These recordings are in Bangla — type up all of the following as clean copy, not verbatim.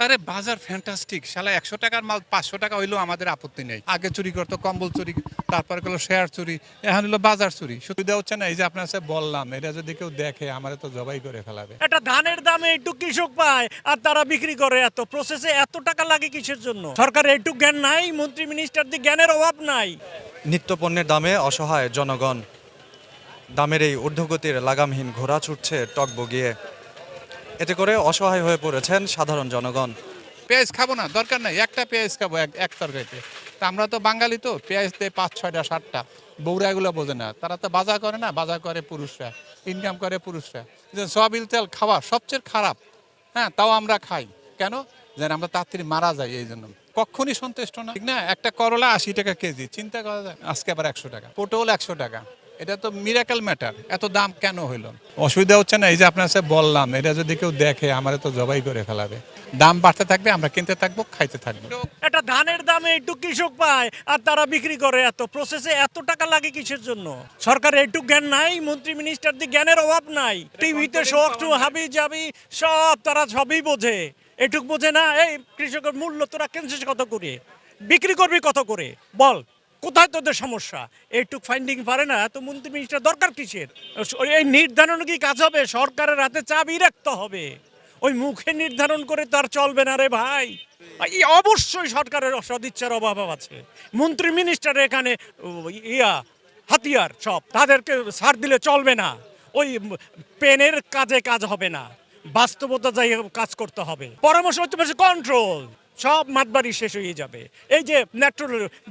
আরে বাজার ফ্যান্টাস্টিক, শালা 100 টাকার মাল 500 টাকা হইলেও আমাদের আপত্তি নেই। আগে চুরি করতো কম্বল চুরি, তারপরে হলো শেয়ার চুরি, এখন হলো বাজার চুরি। সুবিধা হচ্ছে না, এই যে আপনার সাথে বললাম, এটা যদি কেউ দেখে আমারে তো জবাই করে ফেলাবে। একটা ধানের দামে একটু কৃষক পায় আর তারা বিক্রি করে এত প্রসেসে এত টাকা লাগে কিসের জন্য? সরকার একটু জ্ঞান নাই, মন্ত্রী মিনিস্টারদের জ্ঞানের অভাব নাই। নিত্যপণ্যের দামে অসহায় জনগণ। দামের এই ঊর্ধ্বগতির লাগামহীন ঘোড়া ছুটছে টক বগিয়ে। এতে করে অসহায় হয়ে পড়েছেন সাধারণ জনগণ। পেঁয়াজ খাবো না, দরকার নাই, একটা পেঁয়াজ খাবো এক তরকারিতে। তা আমরা তো বাঙালি, তো পেঁয়াজ দেয় 5-6টা 7টা। বউরা এগুলো বোঝে না, তারা তো বাজার করে না, বাজার করে পুরুষরা, ইনকাম করে পুরুষরা। সয়াবিন তেল খাওয়া সবচেয়ে খারাপ, হ্যাঁ, তাও আমরা খাই কেন? যেন আমরা তাড়াতাড়ি মারা যাই, এই জন্য কখনই সন্তুষ্ট না, ঠিক না? একটা করলা 80 টাকা কেজি, চিন্তা করা যায়। আজকে আবার 100 টাকা, পটল 100 টাকা। এটা তো মিরাকেল ম্যাটার। এত দাম কেন হইল? অসুবিধা হচ্ছে না, এই যে আপনার সাথে বললাম, এটা যদি কেউ দেখে আমারে তো জবাই করে ফেলাবে। দাম বাড়তে থাকবে, আমরা কিনতে থাকবো, খাইতে থাকবো। একটা ধানের দামে একটু কৃষক পায় আর তারা বিক্রি করে এত প্রসেসে এত টাকা লাগে কিসের জন্য? সরকার একটু জ্ঞান নাই, মন্ত্রী মিনিস্টারদের জ্ঞানের অভাব নাই। টিভিতে শখ টু হাবি যাবি সব তারা সবই বোঝে, এটুক বোঝে না। এই কৃষকের মূল্য তোরা কিনছিস কত করে, বিক্রি করবি কত করে, বল কোথায় তোদের সমস্যা? এইটুক ফাইন্ডিং পারে না, তো মন্ত্রী মিনিস্টার দরকার কিসের? এই নির্ধারণ কি কাজ হবে? সরকারের হাতে চাবি রাখতে হবে। ওই মুখে নির্ধারণ করে তার চলবে না রে ভাই। অবশ্যই সরকারের সদিচ্ছার অভাব আছে। মন্ত্রী মিনিস্টার এখানে হাতিয়ার সব, তাদেরকে ছাড় দিলে চলবে না। ওই পেনের কাজে কাজ হবে না, বাস্তবতা যাই কাজ করতে হবে। পরামর্শ হচ্ছে বেশি কন্ট্রোল, সব মাতবাড়ি শেষ হয়ে যাবে। এই যে মেট্রো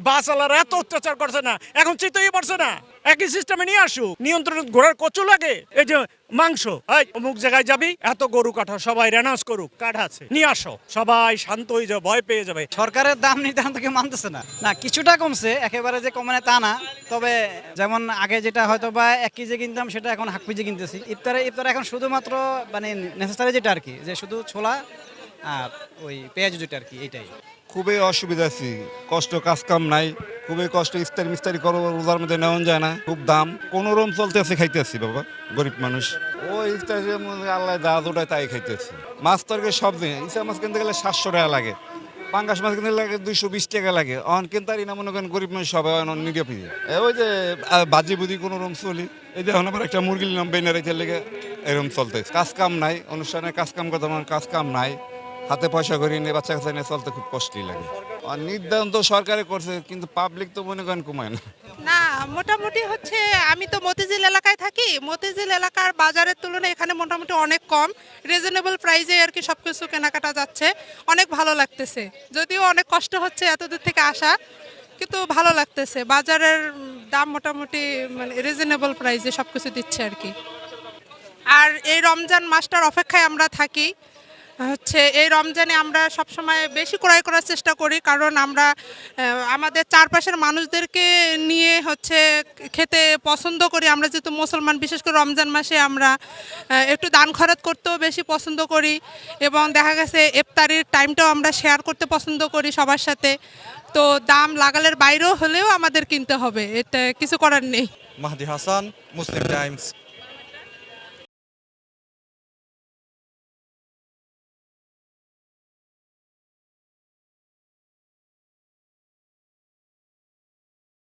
বাসওয়ালারা এত অত্যাচার করছে না, এখন চিতই পড়ছে না। একই সিস্টেমে নিয়ে আসুক, নিয়ন্ত্রণ ঘোড়ার কচু লাগে। এই যে মাংস, এই অমুক জায়গায় যাবি, এত গরু কাটা, সবাই রেনাউন্স করুক, কাঠ আছে, নিয়ে আসো, সবাই শান্ত হয়ে যাবে, ভয় পেয়ে যাবে। সরকারের দাম নির্ধারণ থেকে মানতেছে না। না, কিছুটা কমছে, একেবারে যে কমে না তা না। তবে যেমন আগে যেটা হয়তো বা 1 কেজি কিনতাম, সেটা এখন হাফ কেজি কিনতেছি। ইফতারে এখন শুধুমাত্র মানে নেসেসারি যেটা আর কি, যে শুধু ছোলা আর ওই পেঁয়াজ যেটা আর কি, এইটাই। খুবই অসুবিধা আছি, কষ্ট, কাজ কাম নাই, খুবই কষ্ট। ইফতারি মিস্তারি করো, রোজার মধ্যে নেওয়া যায় না, খুব দাম। কোন রকম চলতেছে, খাইতেছি বাবা, গরিব মানুষ। ওই ইফতারের মধ্যে আল্লাহ যা জোটায় তাই খাইতেছি। মাছ তরকারি সব দিন, ইসা মাছ কিনতে গেলে 700 টাকা লাগে, পাঙ্গাস মাছ কিনতে লাগে 220 টাকা লাগে। অন কিনতারি না, মনে করেন গরিব মানুষ সবাই নিরাপদে। ওই যে বাজি বুঝি কোনো রকম চলি। এই যে এখন আবার একটা মুরগি নিলাম বেনে রেখে লেগে, এরকম চলতেছে। কাজ কাম নাই, অনুষ্ঠানে কাজ কাম করতে কাজ কাম নাই, হাতে পয়সা করি নিয়ে বাচ্চা কাচ্চা নিয়ে চলতে খুব কষ্টই লাগে। আর নির্ধারণ তো সরকারে করছে, কিন্তু পাবলিক তো মনে করেন কমায় না। না, মোটামুটি হচ্ছে, আমি তো মতিঝিল এলাকায় থাকি। মতিঝিল এলাকার বাজারের তুলনায় এখানে মোটামুটি অনেক কম, রিজনেবল প্রাইসে আর কি সবকিছু কেনাকাটা যাচ্ছে। অনেক ভালো লাগতেছে, যদিও অনেক কষ্ট হচ্ছে এত দূর থেকে আসা, কিন্তু ভালো লাগতেছে। বাজারের দাম মোটামুটি মানে রিজনেবল প্রাইসে সবকিছু দিচ্ছে আর কি। আর এই রমজান মাসটার অপেক্ষায় আমরা থাকি। হচ্ছে এই রমজানে আমরা সবসময় বেশি ক্রয় করার চেষ্টা করি, কারণ আমরা আমাদের চারপাশের মানুষদেরকে নিয়ে হচ্ছে খেতে পছন্দ করি। আমরা যেহেতু মুসলমান, বিশেষ করে রমজান মাসে আমরা একটু দান খরচ করতেও বেশি পছন্দ করি, এবং দেখা গেছে ইফতারির টাইমটাও আমরা শেয়ার করতে পছন্দ করি সবার সাথে। তো দাম লাগালের বাইরেও হলেও আমাদের কিনতে হবে, এটা কিছু করার নেই। মাহদি হাসান, মুসলিম টাইমস।